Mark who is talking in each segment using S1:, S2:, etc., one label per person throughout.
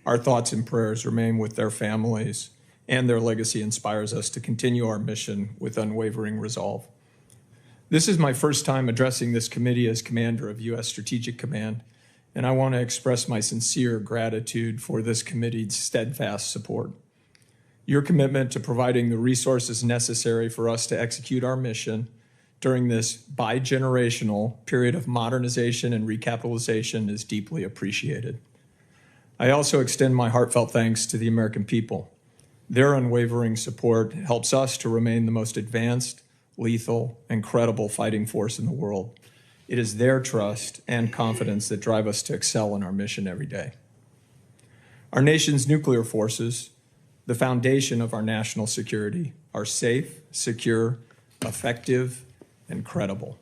S1: Our thoughts and prayers remain with their families, and their legacy inspires us to continue our mission with unwavering resolve. This is my first time addressing this committee as commander of U.S. Strategic Command, and I want to express my sincere gratitude for this committee's steadfast support. Your commitment to providing the resources necessary for us to execute our mission during this bi-generational period of modernization and recapitalization is deeply appreciated. I also extend my heartfelt thanks to the American people. Their unwavering support helps us to remain the most advanced, lethal, and credible fighting force in the world. It is their trust and confidence that drive us to excel in our mission every day. Our nation's nuclear forces, the foundation of our national security, are safe, secure, effective, and credible.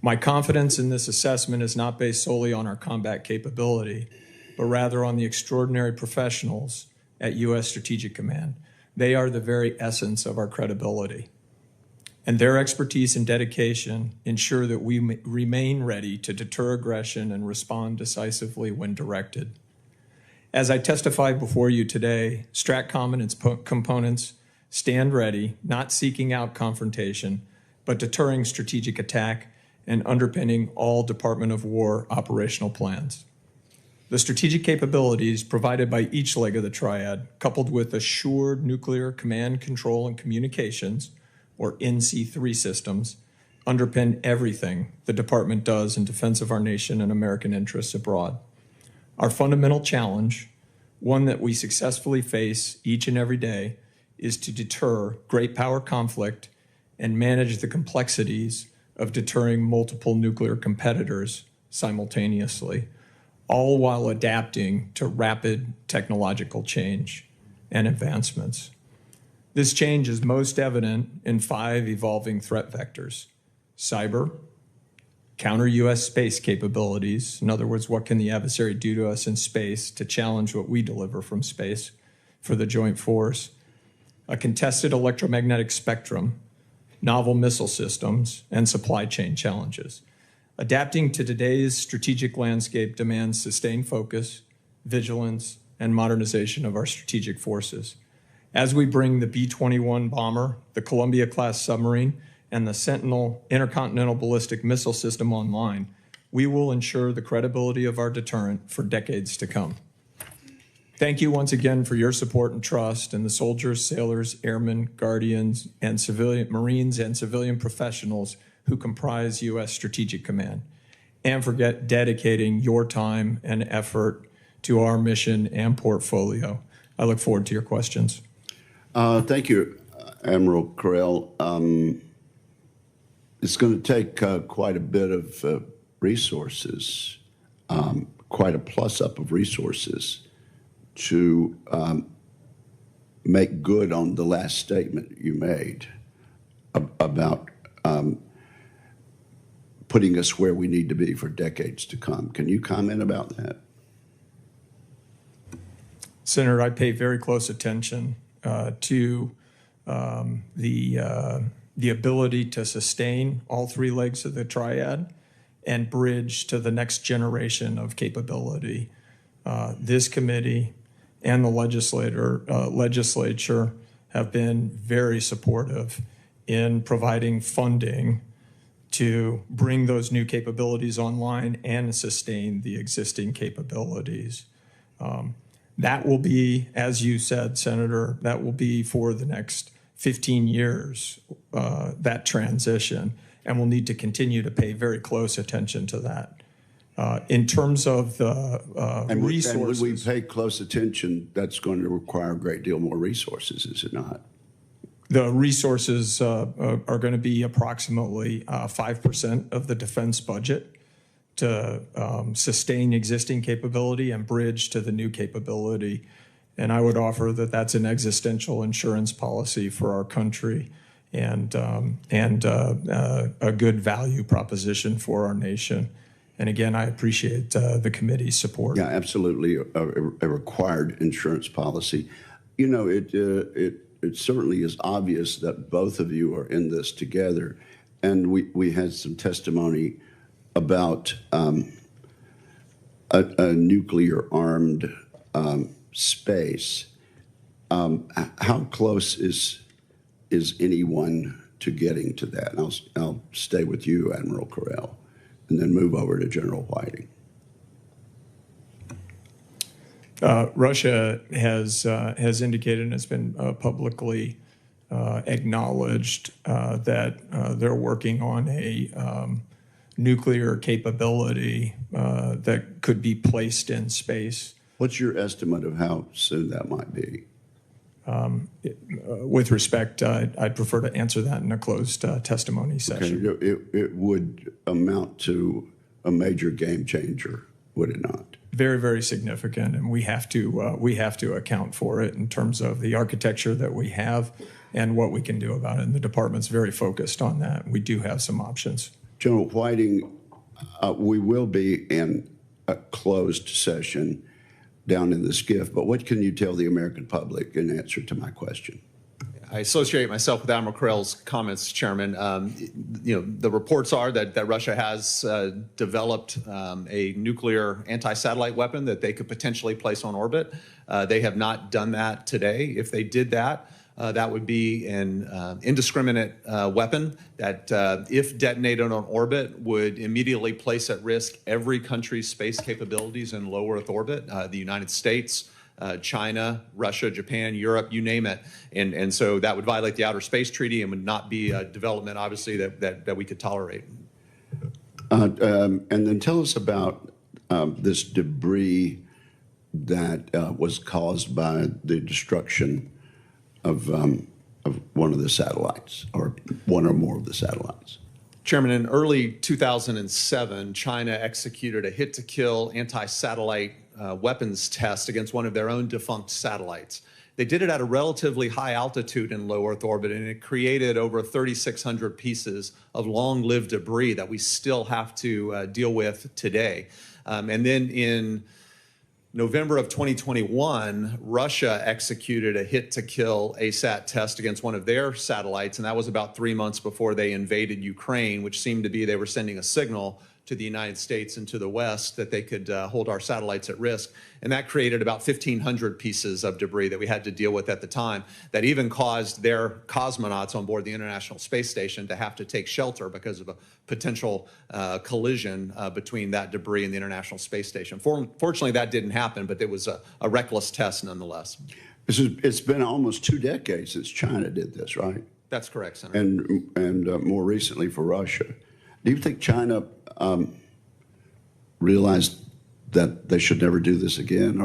S1: My confidence in this assessment is not based solely on our combat capability, but rather on the extraordinary professionals at U.S. Strategic Command. They are the very essence of our credibility. And their expertise and dedication ensure that we remain ready to deter aggression and respond decisively when directed. As I testify before you today, STRATCOM and its components stand ready, not seeking out confrontation, but deterring strategic attack and underpinning all Department of War operational plans. The strategic capabilities provided by each leg of the triad, coupled with assured nuclear command, control, and communications, or NC3 systems, underpin everything the department does in defense of our nation and American interests abroad. Our fundamental challenge, one that we successfully face each and every day, is to deter great power conflict and manage the complexities of deterring multiple nuclear competitors simultaneously, all while adapting to rapid technological change and advancements. This change is most evident in 5 evolving threat vectors: cyber, counter-U.S. space capabilities. In other words, what can the adversary do to us in space to challenge what we deliver from space for the joint force? A contested electromagnetic spectrum, novel missile systems, and supply chain challenges. Adapting to today's strategic landscape demands sustained focus, vigilance, and modernization of our strategic forces. As we bring the B-21 bomber, the Columbia-class submarine, and the Sentinel intercontinental ballistic missile system online, we will ensure the credibility of our deterrent for decades to come. Thank you once again for your support and trust in the soldiers, sailors, airmen, guardians, and civilian Marines and civilian professionals who comprise U.S. Strategic Command, and for dedicating your time and effort to our mission and portfolio. I look forward to your questions.
S2: Thank you, Admiral Carell. It's going to take quite a bit of resources, quite a plus-up of resources to make good on the last statement you made about putting us where we need to be for decades to come. Can you comment about that?
S1: Senator, I pay very close attention to the ability to sustain all 3 legs of the triad and bridge to the next generation of capability. This committee and the legislature have been very supportive in providing funding to bring those new capabilities online and sustain the existing capabilities. That will be, as you said, Senator, that will be for the next 15 years, that transition, and we'll need to continue to pay very close attention to that. In terms of the resources.
S2: And when we pay close attention, that's going to require a great deal more resources, is it not?
S1: The resources are going to be approximately 5% of the defense budget to sustain existing capability and bridge to the new capability. And I would offer that that's an existential insurance policy for our country and a good value proposition for our nation. And again, I appreciate the committee's support.
S2: Yeah, absolutely, a required insurance policy. You know, it certainly is obvious that both of you are in this together. And we had some testimony about a nuclear-armed space. How close is anyone to getting to that? And I'll stay with you, Admiral Correll, and then move over to General Whiting.
S1: Russia has indicated and has been publicly acknowledged that they're working on a nuclear capability that could be placed in space.
S2: What's your estimate of how soon that might be?
S1: With respect, I'd prefer to answer that in a closed testimony session.
S2: Okay. It would amount to a major game changer, would it not?
S1: Very, very significant, and we have to account for it in terms of the architecture that we have and what we can do about it. And the department's very focused on that. We do have some options.
S2: General Whiting, we will be in a closed session down in the SCIF, but what can you tell the American public in answer to my question?
S3: I associate myself with Admiral Correll's comments, Chairman. The reports are that Russia has developed a nuclear anti-satellite weapon that they could potentially place on orbit. They have not done that today. If they did that, that would be an indiscriminate weapon that, if detonated on orbit, would immediately place at risk every country's space capabilities in low Earth orbit, the United States, China, Russia, Japan, Europe, you name it. And so that would violate the Outer Space Treaty and would not be a development, obviously, that we could tolerate.
S2: And then tell us about this debris that was caused by the destruction of one of the satellites, or one or more of the satellites.
S3: Chairman, in early 2007, China executed a hit-to-kill anti-satellite weapons test against one of their own defunct satellites. They did it at a relatively high altitude in low Earth orbit, and it created over 3,600 pieces of long-lived debris that we still have to deal with today. And then in November of 2021, Russia executed a hit-to-kill ASAT test against one of their satellites, and that was about 3 months before they invaded Ukraine, which seemed to be they were sending a signal to the United States and to the West that they could hold our satellites at risk. And that created about 1,500 pieces of debris that we had to deal with at the time, that even caused their cosmonauts on board the International Space Station to have to take shelter because of a potential collision between that debris and the International Space Station. Fortunately, that didn't happen, but it was a reckless test nonetheless.
S2: It's been almost 2 decades since China did this, right?
S3: That's correct, Senator.
S2: And more recently for Russia. Do you think China realized that they should never do this again?